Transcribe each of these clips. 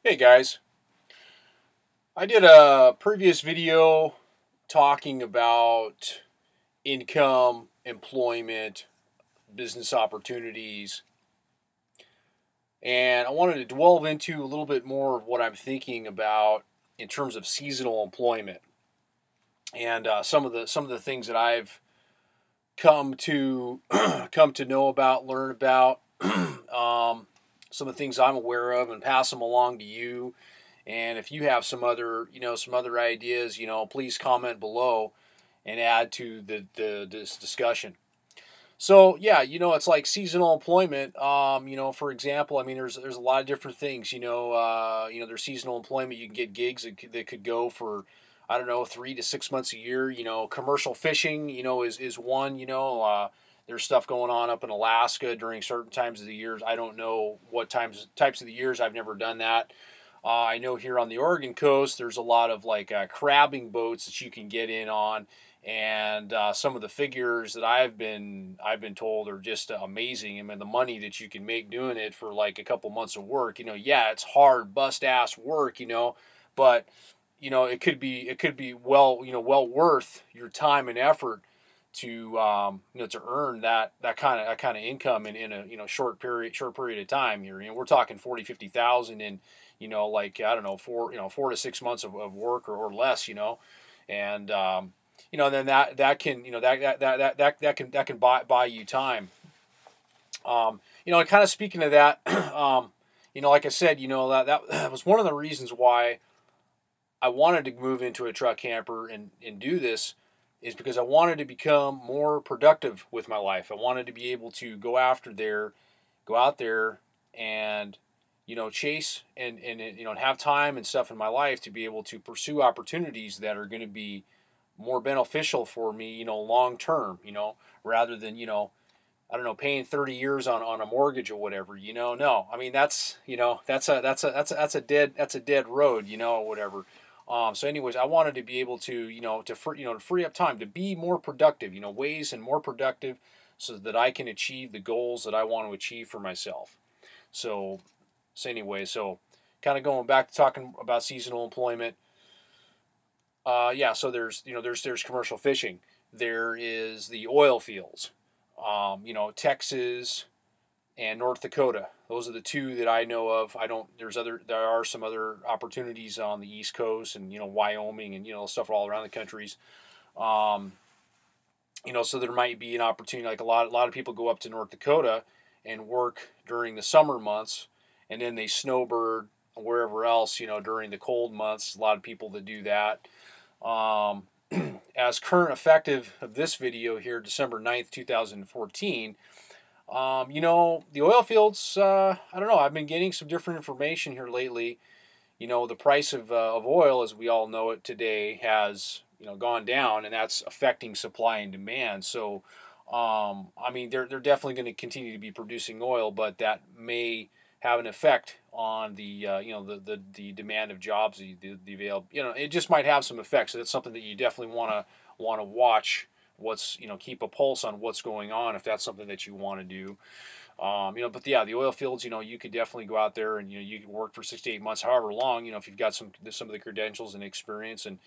Hey guys, I did a previous video talking about income, employment, business opportunities, and I wanted to delve into a little bit more of what I'm thinking about in terms of seasonal employment and some of the things that I've come to come to know about, learn about, some of the things I'm aware of, and pass them along to you. And if you have some other ideas, please comment below and add to this discussion. So yeah, it's like seasonal employment. For example, I mean, there's a lot of different things. There's seasonal employment. You can get gigs that could go for, I don't know, 3 to 6 months a year. Commercial fishing. Is one. There's stuff going on up in Alaska during certain times of the years. I don't know what types of the years. I've never done that. I know here on the Oregon coast, there's a lot of like crabbing boats that you can get in on, and some of the figures that I've been told are just amazing. I mean, the money that you can make doing it for like a couple months of work. Yeah, it's hard, bust ass work. But it could be well worth your time and effort to earn that kind of income in a short period of time here. We're talking 40, 50,000 in like, I don't know, 4 to 6 months of work or less. And then that can that can buy you time. And kind of speaking of that, like I said, that was one of the reasons why I wanted to move into a truck camper and do this, is because I wanted to become more productive with my life. I wanted to be able to go out there and chase and have time and stuff in my life to be able to pursue opportunities that are going to be more beneficial for me, long term, rather than, I don't know, paying 30 years on a mortgage or whatever. No, I mean, that's a dead road, or whatever. So anyways, I wanted to be able to, to free up time to be more productive, ways and more productive, so that I can achieve the goals that I want to achieve for myself. So, so kind of going back to talking about seasonal employment. Yeah, so there's commercial fishing. There is the oil fields. Texas and North Dakota. Those are the two that I know of. I don't. There are some other opportunities on the East Coast and Wyoming and stuff all around the countries. Um, so there might be an opportunity. Like a lot of people go up to North Dakota and work during the summer months, and then they snowbird wherever else during the cold months. A lot of people that do that. Um, as current effective of this video here, December 9th, 2014. The oil fields, I don't know. I've been getting some different information here lately. The price of oil, as we all know it today, has gone down, and that's affecting supply and demand. So, I mean, they're definitely going to continue to be producing oil, but that may have an effect on the demand of jobs, the available. It just might have some effects. So that's something that you definitely want to watch. Keep a pulse on what's going on if that's something that you want to do. But yeah, the oil fields, you could definitely go out there and you can work for 6 to 8 months, however long, if you've got some of the credentials and experience, and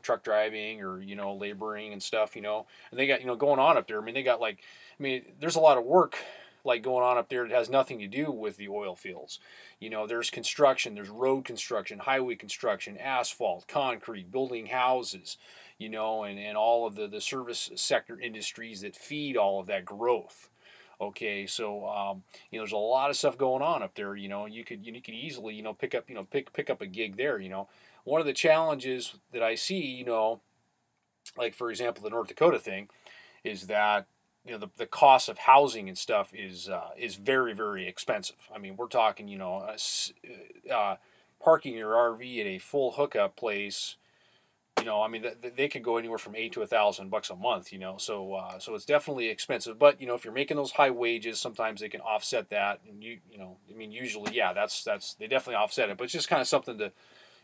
truck driving or laboring and stuff, and they got going on up there. I mean, they got like, I mean, there's a lot of work like going on up there that has nothing to do with the oil fields. There's construction, there's road construction, highway construction, asphalt, concrete, building houses, and all of the service sector industries that feed all of that growth. Okay, so there's a lot of stuff going on up there. You could easily pick up a gig there. One of the challenges that I see, like for example the North Dakota thing, is that the cost of housing and stuff is very, very expensive. I mean, we're talking parking your RV at a full hookup place. I mean, they could go anywhere from $8 to $1,000 a month. So it's definitely expensive. But if you're making those high wages, sometimes they can offset that. And I mean, usually, yeah, that's they definitely offset it. But it's just kind of something to,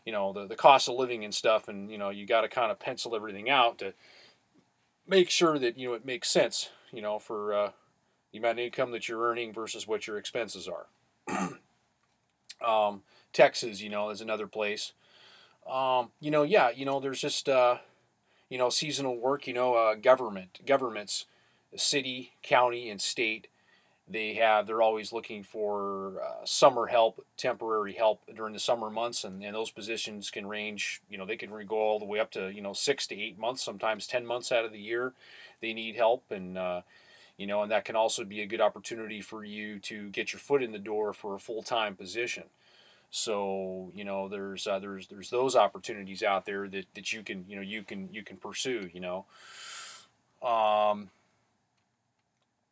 the cost of living and stuff, and you got to kind of pencil everything out to make sure that it makes sense. For the amount of income that you're earning versus what your expenses are. Texas, is another place. Yeah, there's just seasonal work. Governments, city, county, and state. They're always looking for summer help, temporary help during the summer months, and those positions can range. They can go all the way up to 6 to 8 months, sometimes 10 months out of the year. They need help, and that can also be a good opportunity for you to get your foot in the door for a full time position. So there's those opportunities out there that you can pursue. Um,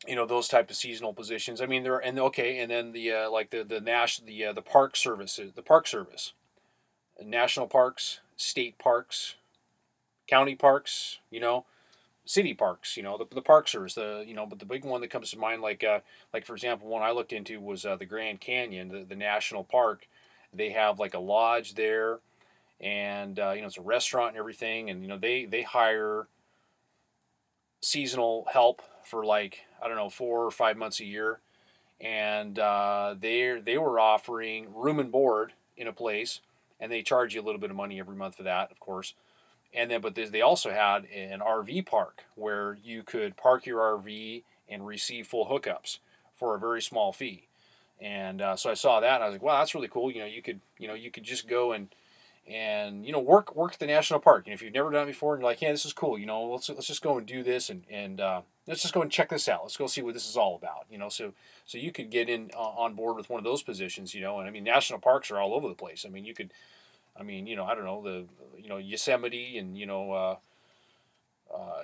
those type of seasonal positions. I mean, there and okay, and then the park services, the park service, national parks, state parks, county parks, city parks. The park service. But the big one that comes to mind, like for example, one I looked into was the Grand Canyon, the national park. They have like a lodge there, and it's a restaurant and everything, and they hire seasonal help for like I don't know 4 or 5 months a year, and they were offering room and board in a place, and they charge you a little bit of money every month for that, of course. And then but they also had an RV park where you could park your RV and receive full hookups for a very small fee. And so I saw that and I was like, wow, that's really cool. You could just go and work at the national park. And if you've never done it before and you're like, yeah, this is cool, let's just go and do this and let's just go and check this out. Let's go see what this is all about. So you could get in on board with one of those positions. And I mean, national parks are all over the place. I mean, you could, I mean, I don't know Yosemite and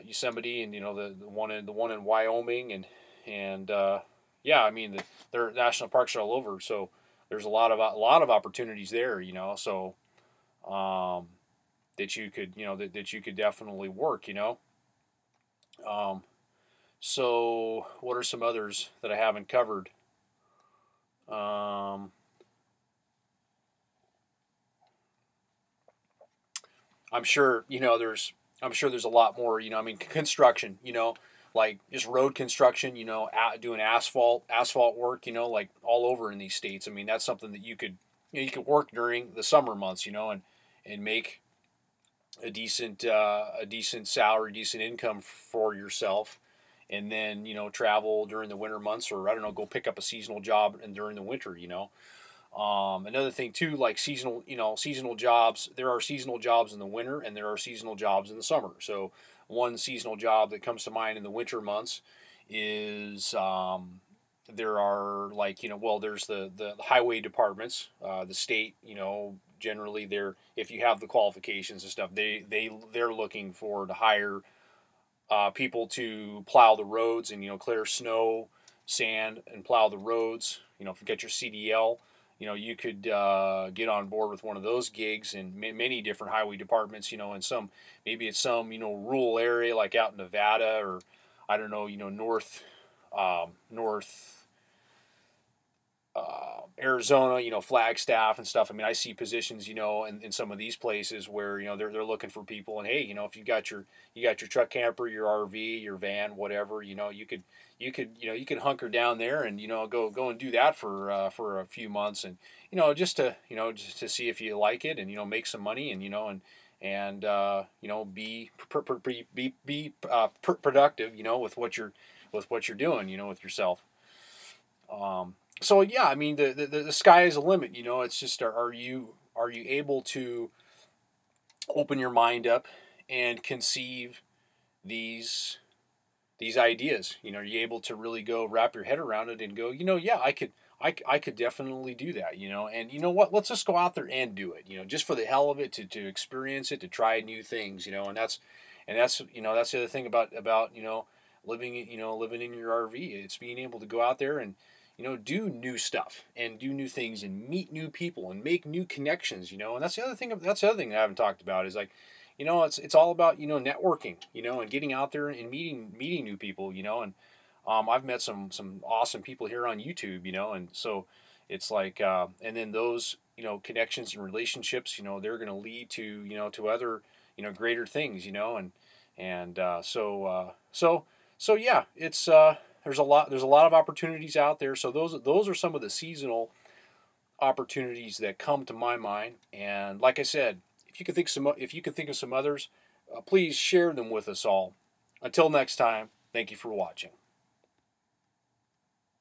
Yosemite and the one in Wyoming and yeah, I mean their national parks are all over. So there's a lot of opportunities there. So um, that you could that you could definitely work. Um, so what are some others that I haven't covered? Um, I'm sure there's a lot more. I mean, construction. Like just road construction. Doing asphalt work. Like all over in these states. I mean, that's something that you could work during the summer months. And make a decent salary, decent income for yourself, and then travel during the winter months, or I don't know, go pick up a seasonal job and during the winter. Another thing too, like seasonal jobs. There are seasonal jobs in the winter, and there are seasonal jobs in the summer. So one seasonal job that comes to mind in the winter months is there are there's the highway departments, the state. Generally, if you have the qualifications and stuff, they're looking for to hire people to plow the roads and clear snow, sand, and plow the roads. If you get your CDL, you could get on board with one of those gigs in many different highway departments. And maybe it's some rural area like out in Nevada, or I don't know, north Arizona, Flagstaff and stuff. I mean, I see positions, in some of these places where they're looking for people, and hey, if you got your truck camper, your RV, your van, whatever, you could hunker down there and go and do that for a few months, and just to see if you like it, and make some money, and be productive, with what you're doing, with yourself. So yeah, I mean the sky is a limit. It's just are you able to open your mind up and conceive these these ideas? Are you able to really go wrap your head around it and go, yeah, I could definitely do that. And you know what? Let's just go out there and do it. Just for the hell of it, to experience it, to try new things. And that's the other thing about living in your RV. It's being able to go out there and do new stuff and do new things and meet new people and make new connections. And that's the other thing. That's the other thing I haven't talked about is like, it's all about networking. And getting out there and meeting new people. And I've met some awesome people here on YouTube. And so it's like and then those connections and relationships. They're going to lead to other greater things. And so yeah, it's there's a lot of opportunities out there. So those are some of the seasonal opportunities that come to my mind. And like I said, if you can think of some others, please share them with us all. Until next time, thank you for watching.